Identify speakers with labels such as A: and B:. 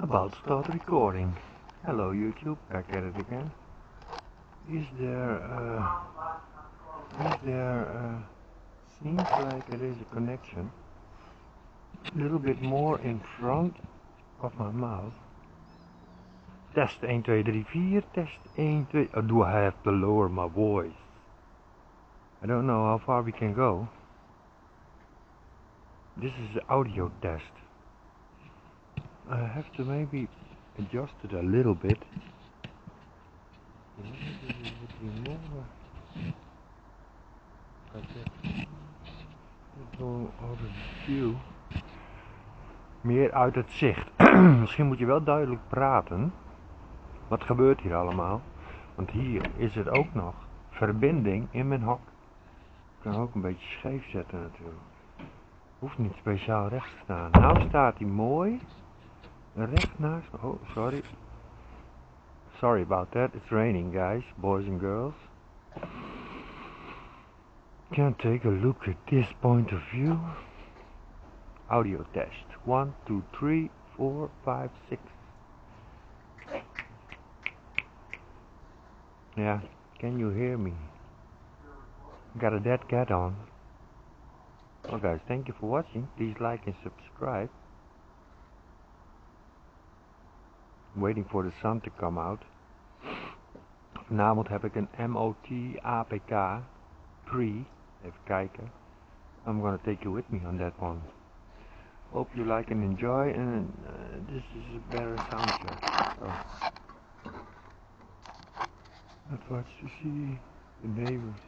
A: About to start recording. Hello YouTube, back at it again. Is there seems like there is a connection a little bit more in front of my mouth. Test 1, 2, 3, 4, test 1, 2. Oh, do I have to lower my voice? I don't know how far we can go. This is the audio test. I have to maybe adjust it a little bit. Go over the view. Meer uit het zicht. Misschien moet je wel duidelijk praten. Wat gebeurt hier allemaal? Want hier is het ook nog verbinding in mijn hok. Ik kan ook een beetje scheef zetten natuurlijk. Hoeft niet speciaal recht te staan. Nou staat hij mooi. Recht naast me. Oh, sorry. Sorry about that. It's raining, guys, boys and girls. Can take a look at this point of view. Audio test. 1, 2, 3, 4, 5, 6. Yeah, can you hear me? Got a dead cat on. Well guys, thank you for watching. Please like and subscribe. I'm waiting for the sun to come out. Vanavond heb ik een MOT APK-3. Even kijken. I'm gonna take you with me on that one. Hope you like and enjoy, and this is a better sound check. So let's watch to see the neighbors.